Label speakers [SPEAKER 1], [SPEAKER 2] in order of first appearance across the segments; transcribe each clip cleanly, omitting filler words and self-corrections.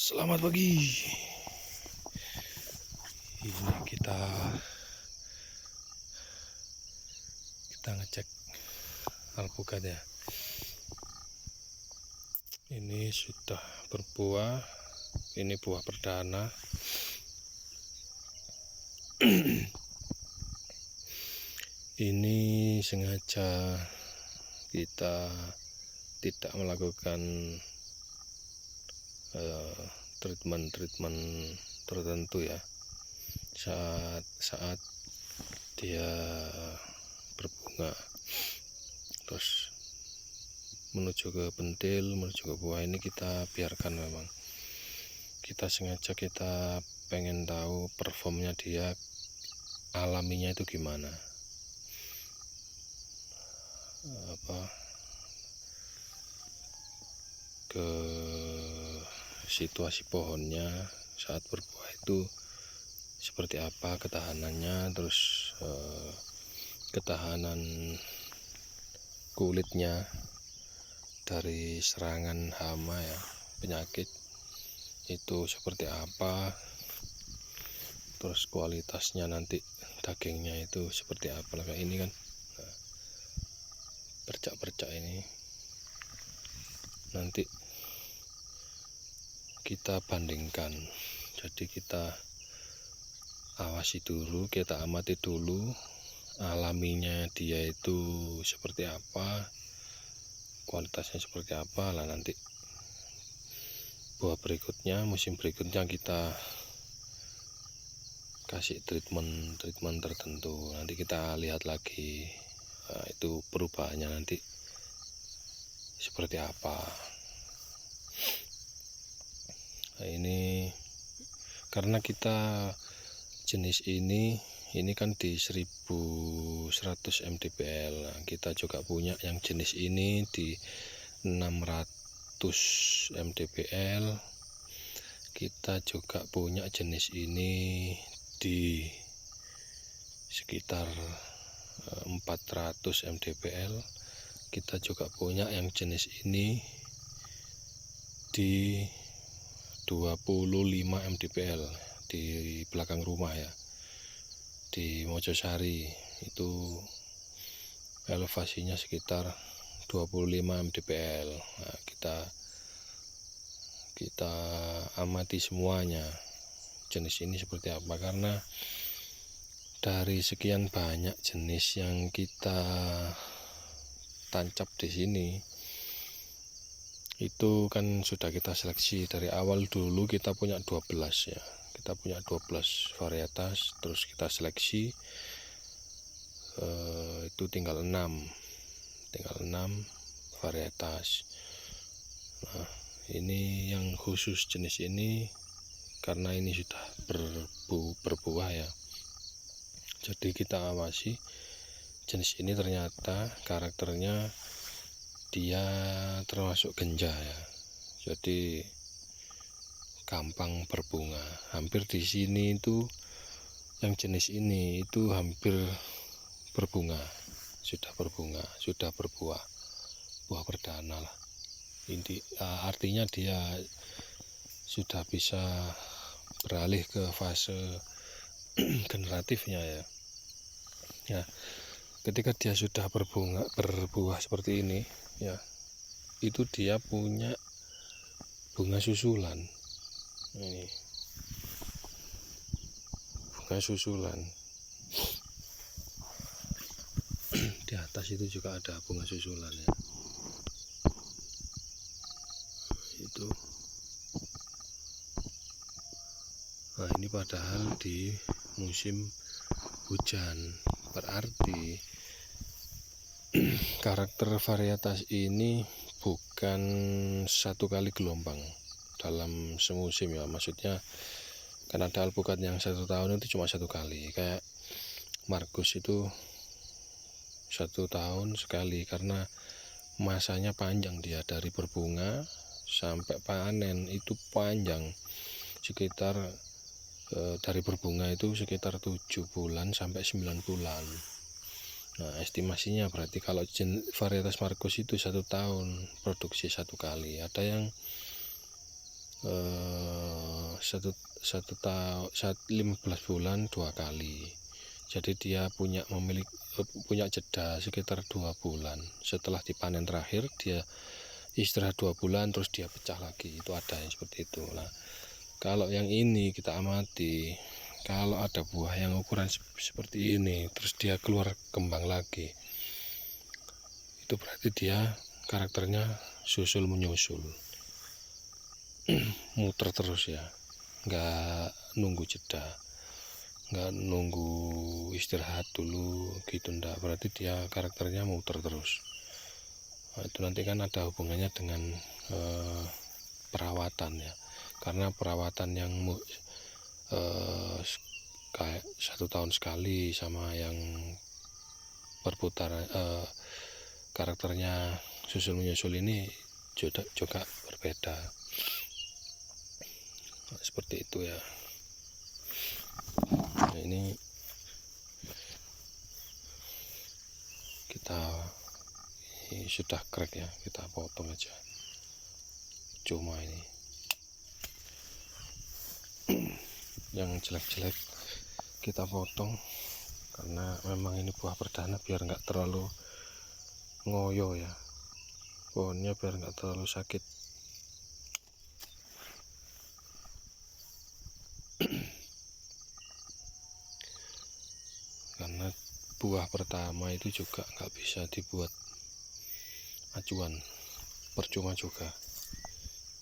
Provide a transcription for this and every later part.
[SPEAKER 1] Selamat pagi. Ini kita ngecek alpukat ya. Ini sudah berbuah. Ini buah perdana. Ini sengaja kita tidak melakukan treatment tertentu ya. Saat dia berbunga, terus menuju ke pentil, menuju ke buah, ini kita biarkan. Memang kita sengaja, kita pengen tahu performnya dia, alaminya itu gimana, ke situasi pohonnya saat berbuah itu seperti apa ketahanannya, terus ketahanan kulitnya dari serangan hama ya, penyakit itu seperti apa, terus kualitasnya nanti dagingnya itu seperti apa. Kayak ini kan, bercak-bercak ini nanti kita bandingkan. Jadi kita awasi dulu, kita amati dulu alaminya dia itu seperti apa, kualitasnya seperti apa. Lah nanti buah berikutnya, musim berikutnya kita kasih treatment tertentu. Nanti kita lihat lagi, itu perubahannya nanti seperti apa. Nah, ini karena kita jenis ini kan di 1100 mdpl. Nah, kita juga punya yang jenis ini di 600 mdpl. Kita juga punya jenis ini di sekitar 400 mdpl. Kita juga punya yang jenis ini di 25 mdpl di belakang rumah ya, di Mojosari. Itu elevasinya sekitar 25 mdpl. Nah, kita amati semuanya jenis ini seperti apa, karena dari sekian banyak jenis yang kita tancap di sini itu kan sudah kita seleksi dari awal. Dulu kita punya 12 ya, kita punya 12 varietas, terus kita seleksi, itu tinggal 6 varietas. Nah, ini yang khusus jenis ini karena ini sudah berbuah ya, jadi kita awasi jenis ini. Ternyata karakternya dia termasuk genja ya, jadi gampang berbunga. Hampir di sini itu yang jenis ini itu hampir berbunga, sudah berbuah, buah perdana lah. Artinya dia sudah bisa beralih ke fase generatifnya ya. Ya, ketika dia sudah berbuah seperti ini ya, itu dia punya bunga susulan. Ini bunga susulan. Di atas itu juga ada bunga susulan ya. Itu. Nah, ini padahal di musim hujan, berarti karakter varietas ini bukan satu kali gelombang dalam semusim ya. Maksudnya kan ada alpukat yang 1 tahun itu cuma 1 kali, kayak Markus itu 1 tahun sekali, karena masanya panjang. Dia dari berbunga sampai panen itu panjang, sekitar dari berbunga itu sekitar 7 bulan sampai 9 bulan. Nah, estimasinya berarti kalau varietas Markus itu 1 tahun produksi 1 kali. Ada yang satu tahun 15 bulan 2 kali. Jadi dia punya jeda sekitar 2 bulan. Setelah dipanen terakhir dia istirahat 2 bulan terus dia pecah lagi. Itu ada yang seperti itu. Nah, kalau yang ini kita amati, kalau ada buah yang ukuran seperti ini terus dia keluar kembang lagi, itu berarti dia karakternya susul menyusul, muter terus ya, nggak nunggu jeda, nggak nunggu istirahat dulu gitu, ndak. Berarti dia karakternya muter terus. Nah, itu nanti kan ada hubungannya dengan perawatan ya, karena perawatan yang kayak 1 tahun sekali sama yang perputaran karakternya susul menyusul ini juga berbeda. Nah, seperti itu ya. Nah, ini sudah crack ya, kita potong aja. Cuma ini yang jelek-jelek kita potong, karena memang ini buah perdana, biar nggak terlalu ngoyo ya pohonnya, biar nggak terlalu sakit. Karena buah pertama itu juga nggak bisa dibuat acuan, percuma juga.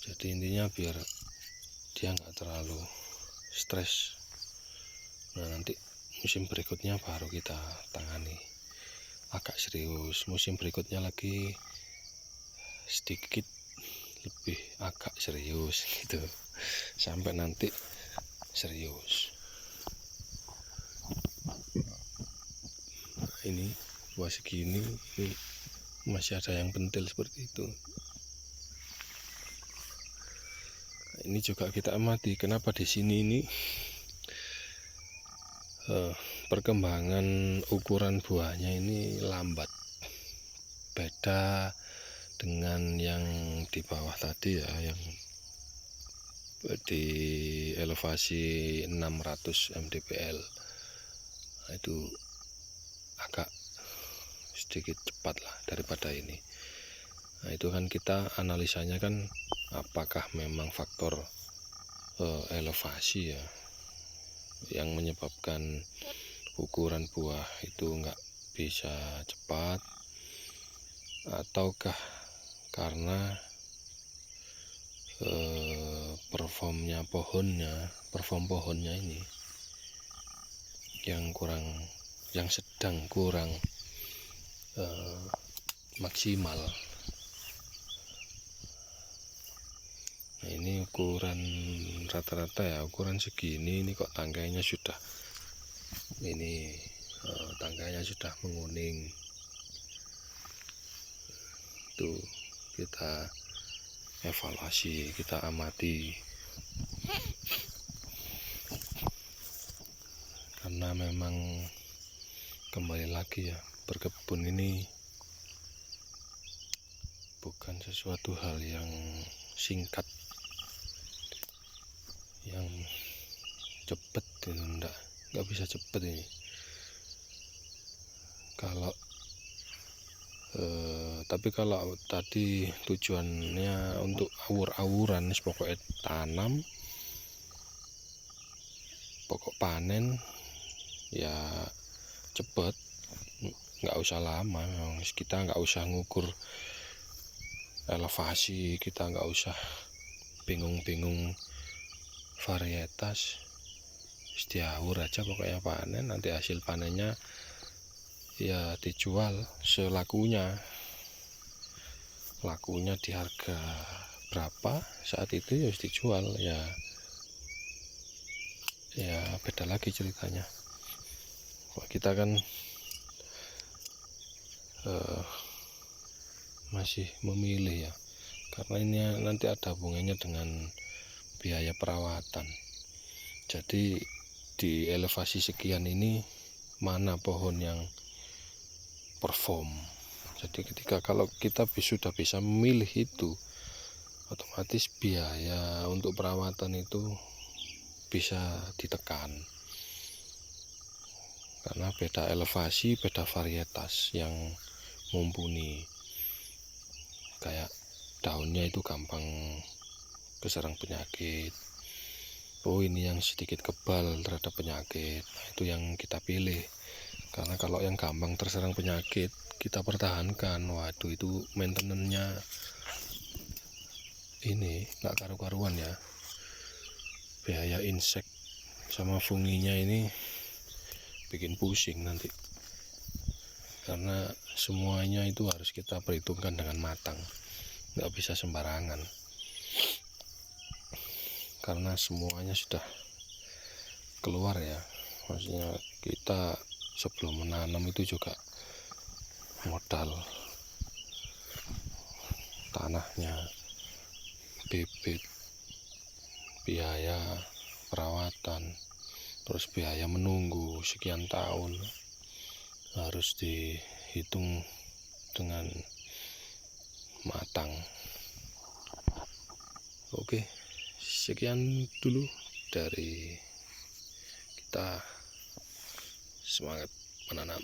[SPEAKER 1] Jadi intinya biar dia nggak terlalu stres. Nah, nanti musim berikutnya baru kita tangani agak serius. Musim berikutnya lagi sedikit lebih agak serius gitu, sampai nanti serius. Nah, ini buah segini ini masih ada yang pentil seperti itu. Nah, ini juga kita amati kenapa di sini ini perkembangan ukuran buahnya ini lambat, beda dengan yang di bawah tadi ya, yang di elevasi 600 mdpl. Nah, itu agak sedikit cepat lah daripada ini. Nah, itu kan kita analisanya kan apakah memang faktor elevasi ya yang menyebabkan ukuran buah itu nggak bisa cepat, ataukah karena perform pohonnya ini yang sedang kurang maksimal. Nah, ini ukuran rata-rata ya, ukuran segini ini kok tangkainya sudah menguning. Itu kita evaluasi, kita amati, karena memang kembali lagi ya, berkebun ini bukan sesuatu hal yang singkat, yang cepet, nggak bisa cepet ini. Tapi kalau tadi tujuannya untuk awur-awuran, pokoknya tanam, pokok panen ya cepet, nggak usah lama. Kita nggak usah ngukur elevasi, kita nggak usah bingung-bingung varietas, diawur aja pokoknya panen. Nanti hasil panennya ya dijual selakunya di harga berapa saat itu ya dijual ya beda lagi ceritanya. Kita kan masih memilih ya, karena ini nanti ada hubungannya dengan biaya perawatan. Jadi di elevasi sekian ini mana pohon yang perform. Jadi kalau kita sudah bisa memilih itu, otomatis biaya untuk perawatan itu bisa ditekan, karena beda elevasi, beda varietas yang mumpuni. Kayak daunnya itu gampang keserang penyakit. Oh, ini yang sedikit kebal terhadap penyakit, nah, itu yang kita pilih. Karena kalau yang gampang terserang penyakit kita pertahankan, waduh itu maintenance-nya ini nggak karu-karuan ya. Biaya insek sama funginya ini bikin pusing nanti, karena semuanya itu harus kita perhitungkan dengan matang, nggak bisa sembarangan, karena semuanya sudah keluar ya. Maksudnya kita sebelum menanam itu juga modal tanahnya, bibit, biaya perawatan, terus biaya menunggu sekian tahun, harus dihitung dengan matang. Oke, sekian dulu dari kita. Semangat menanam.